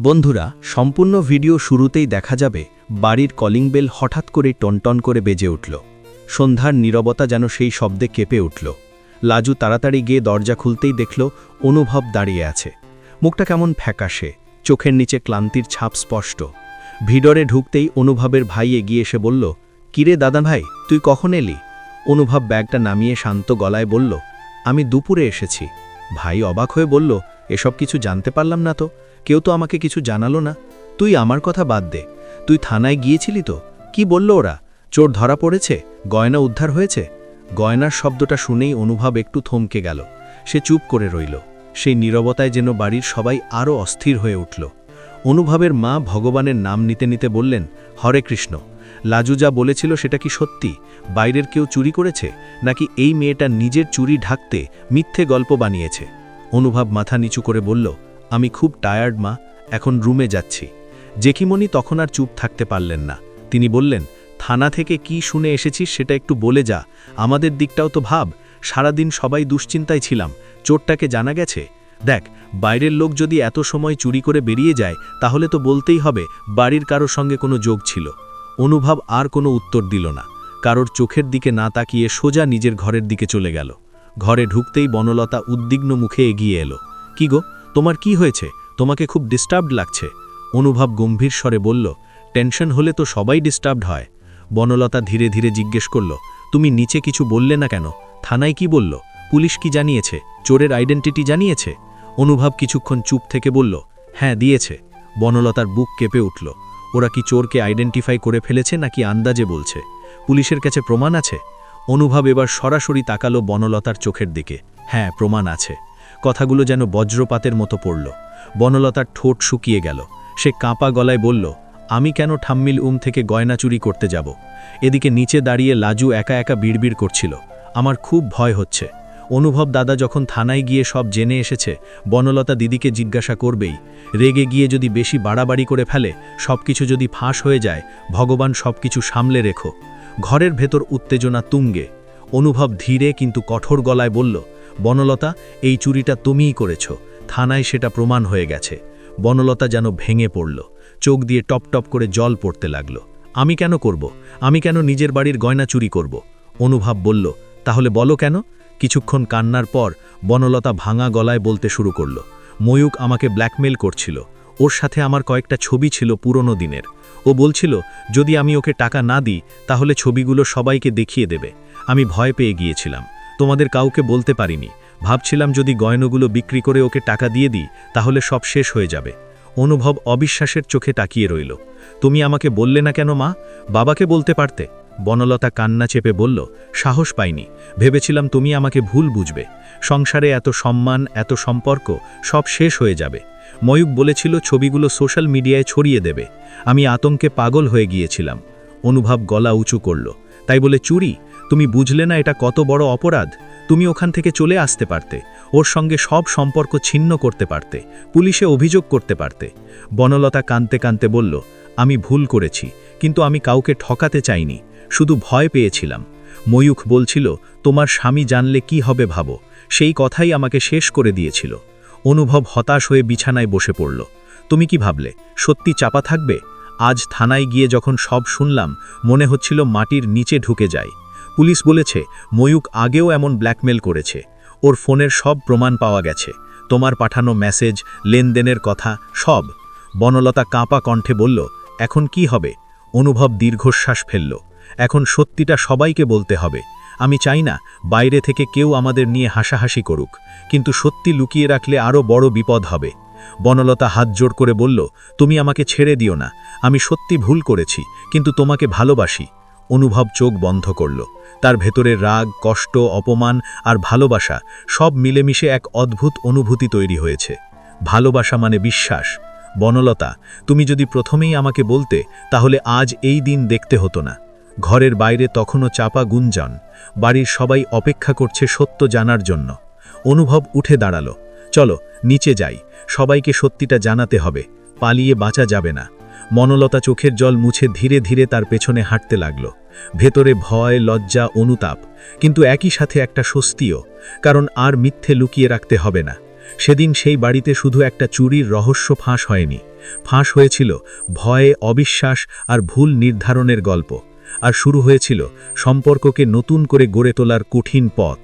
বন্ধুরা, সম্পূর্ণ ভিডিও শুরুতেই দেখা যাবে বাড়ির কলিং বেল হঠাৎ করে টনটন করে বেজে উঠল। সন্ধ্যার নীরবতা যেন সেই শব্দে কেঁপে উঠল। লাজু তাড়াতাড়ি গিয়ে দরজা খুলতেই দেখল অনুভব দাঁড়িয়ে আছে। মুখটা কেমন ফ্যাকাশে, চোখের নিচে ক্লান্তির ছাপ স্পষ্ট। ভিতরে ঢুকতেই অনুভবের ভাই এগিয়ে এসে বলল, কিরে দাদা ভাই, তুই কখন এলি? অনুভব ব্যাগটা নামিয়ে শান্ত গলায় বলল, আমি দুপুরে এসেছি। ভাই অবাক হয়ে বলল, এসব কিছু জানতে পারলাম না তো, কেউ তো আমাকে কিছু জানালো না। তুই আমার কথা বাদ দে, তুই থানায় গিয়েছিলি তো? কি বলল ওরা? চোর ধরা পড়েছে? গয়না উদ্ধার হয়েছে? গয়নার শব্দটা শুনেই অনুভব একটু থমকে গেল। সে চুপ করে রইল। সেই নীরবতায় যেন বাড়ির সবাই আরও অস্থির হয়ে উঠল। অনুভবের মা ভগবানের নাম নিতে নিতে বললেন, হরে কৃষ্ণ। লাজু যা বলেছিল সেটা কি সত্যি? বাইরের কেউ চুরি করেছে, নাকি এই মেয়েটা নিজের চুরি ঢাকতে মিথ্যে গল্প বানিয়েছে? অনুভব মাথা নিচু করে বলল, আমি খুব টায়ার্ড মা, এখন রুমে যাচ্ছি। জেঠিমণি তখন আর চুপ থাকতে পারলেন না। তিনি বললেন, থানা থেকে কি শুনে এসেছিস সেটা একটু বলে যা, আমাদের দিকটাও তো ভাব। সারাদিন সবাই দুশ্চিন্তায় ছিলাম, চোরটাকে জানা গেছে? দেখ, বাইরের লোক যদি এত সময় চুরি করে বেরিয়ে যায় তাহলে তো বলতেই হবে বাড়ির কারোর সঙ্গে কোনো যোগ ছিল। অনুভব আর কোনো উত্তর দিল না। কারোর চোখের দিকে না তাকিয়ে সোজা নিজের ঘরের দিকে চলে গেল। ঘরে ঢুকতেই বনলতা উদ্বিগ্ন মুখে এগিয়ে এলো। কি গো, তোমার কি হয়েছে? তোমাকে খুব ডিস্টার্বড লাগছে। অনুভব গম্ভীর স্বরে বলল, টেনশন হলে তো সবাই ডিস্টার্বড হয়। বনলতা ধীরে ধীরে জিজ্ঞেস করল, তুমি নিচে কিছু বললে না কেন? থানায় কি বলল? পুলিশ কি জানিয়েছে? চোরের আইডেন্টিটি জানিয়েছে? অনুভব কিছুক্ষণ চুপ থেকে বলল, হ্যাঁ দিয়েছে। বনলতার বুক কেঁপে উঠল। ওরা কি চোরকে আইডেন্টিফাই করে ফেলেছে নাকি আন্দাজে বলছে? পুলিশের কাছে প্রমাণ আছে? অনুভব এবার সরাসরি তাকালো বনলতার চোখের দিকে। হ্যাঁ, প্রমাণ আছে। কথাগুলো যেন বজ্রপাতের মতো পড়ল। বনলতার ঠোঁট শুকিয়ে গেল। সে কাঁপা গলায় বলল, আমি কেন ঠাম্মিল থেকে গয়না চুরি করতে যাব? এদিকে নিচে দাঁড়িয়ে লাজু একা একা বিড়বিড় করছিল, আমার খুব ভয় হচ্ছে। অনুভব দাদা যখন থানায় গিয়ে সব জেনে এসেছে, বনলতা দিদিকে জিজ্ঞাসা করবেই। রেগে গিয়ে যদি বেশি বাড়াবাড়ি করে ফেলে, সবকিছু যদি ফাঁস হয়ে যায়, ভগবান সবকিছু সামলে রেখো। ঘরের ভেতর উত্তেজনা তুঙ্গে। অনুভব ধীরে কিন্তু কঠোর গলায় বলল, বনলতা, এই চুরিটা তুমিই করেছ, থানায় সেটা প্রমাণ হয়ে গেছে। বনলতা যেন ভেঙে পড়ল। চোখ দিয়ে টপ টপ করে জল পড়তে লাগল। আমি কেন করব? আমি কেন নিজের বাড়ির গয়না চুরি করব? অনুভব বলল, তাহলে বলো কেন? কিছুক্ষণ কান্নার পর বনলতা ভাঙা গলায় বলতে শুরু করল, ময়ূক আমাকে ব্ল্যাকমেল করছিল। ওর সাথে আমার কয়েকটা ছবি ছিল পুরনো দিনের। ও বলছিল যদি আমি ওকে টাকা না দিই তাহলে ছবিগুলো সবাইকে দেখিয়ে দেবে। আমি ভয় পেয়ে গিয়েছিলাম, তোমাদের কাউকে বলতে পারিনি। ভাবছিলাম যদি গয়নাগুলো বিক্রি করে ওকে টাকা দিয়ে দিই তাহলে সব শেষ হয়ে যাবে। অনুভব অবিশ্বাসের চোখে তাকিয়ে রইল। তুমি আমাকে বললে না কেন মা? বাবাকে বলতে পারতে। বনলতা কান্না চেপে বলল, সাহস পাইনি, ভেবেছিলাম তুমি আমাকে ভুল বুঝবে। সংসারে এত সম্মান, এত সম্পর্ক, সব শেষ হয়ে যাবে। ময়ূক বলেছিল ছবিগুলো সোশ্যাল মিডিয়ায় ছড়িয়ে দেবে। আমি আতঙ্কে পাগল হয়ে গিয়েছিলাম। অনুভব গলা উঁচু করল, তাই বলে চুরি? তুমি বুঝলে না এটা কত বড় অপরাধ? তুমি ওখান থেকে চলে আসতে পারতে, ওর সঙ্গে সব সম্পর্ক ছিন্ন করতে পারতে, পুলিশে অভিযোগ করতে পারতে। বনলতা কাঁদতে কাঁদতে বলল, আমি ভুল করেছি, কিন্তু আমি কাউকে ঠকাতে চাইনি, শুধু ভয় পেয়েছিলাম। ময়ূখ বলছিল তোমার স্বামী জানলে কি হবে ভাবো, সেই কথাই আমাকে শেষ করে দিয়েছিল। অনুভব হতাশ হয়ে বিছানায় বসে পড়ল। তুমি কি ভাবলে সত্যি চাপা থাকবে? আজ থানায় গিয়ে যখন সব শুনলাম, মনে হচ্ছিল মাটির নিচে ঢুকে যায়। পুলিশ বলেছে ময়ূক আগেও এমন ব্ল্যাকমেল করেছে। ওর ফোনের সব প্রমাণ পাওয়া গেছে, তোমার পাঠানো মেসেজ, লেনদেনের কথা, সব। বনলতা কাঁপা কণ্ঠে বলল, এখন কি হবে? অনুভব দীর্ঘশ্বাস ফেলল। এখন সত্যিটা সবাইকে বলতে হবে। আমি চাই না বাইরে থেকে কেউ আমাদের নিয়ে হাসাহাসি করুক, কিন্তু সত্যি লুকিয়ে রাখলে আরও বড় বিপদ হবে। বনলতা হাত জোড় করে বলল, তুমি আমাকে ছেড়ে দিও না, আমি সত্যি ভুল করেছি, কিন্তু তোমাকে ভালোবাসি। অনুভব চোখ বন্ধ করল। তার ভেতরে রাগ, কষ্ট, অপমান আর ভালোবাসা সব মিলেমিশে এক অদ্ভুত অনুভূতি তৈরি হয়েছে। ভালোবাসা মানে বিশ্বাস। বনলতা, তুমি যদি প্রথমেই আমাকে বলতে তাহলে আজ এই দিন দেখতে হতো না। ঘরের বাইরে তখনও চাপা গুঞ্জন। বাড়ির সবাই অপেক্ষা করছে সত্য জানার জন্য। অনুভব উঠে দাঁড়ালো, চলো নিচে যাই, সবাইকে সত্যিটা জানাতে হবে, পালিয়ে বাঁচা যাবে না। বনলতা চোখের জল মুছে ধীরে ধীরে তার পেছনে হাঁটতে লাগল। ভেতরে ভয়, লজ্জা, অনুতাপ, কিন্তু একই সাথে একটা স্বস্তিও, কারণ আর মিথ্যে লুকিয়ে রাখতে হবে না। সেদিন সেই বাড়িতে শুধু একটা চুরির রহস্য ফাঁস হয়নি, ফাঁস হয়েছিল ভয়ে, অবিশ্বাস আর ভুল নির্ধারণের গল্প। আর শুরু হয়েছিল সম্পর্ককে নতুন করে গড়ে তোলার কঠিন পথ।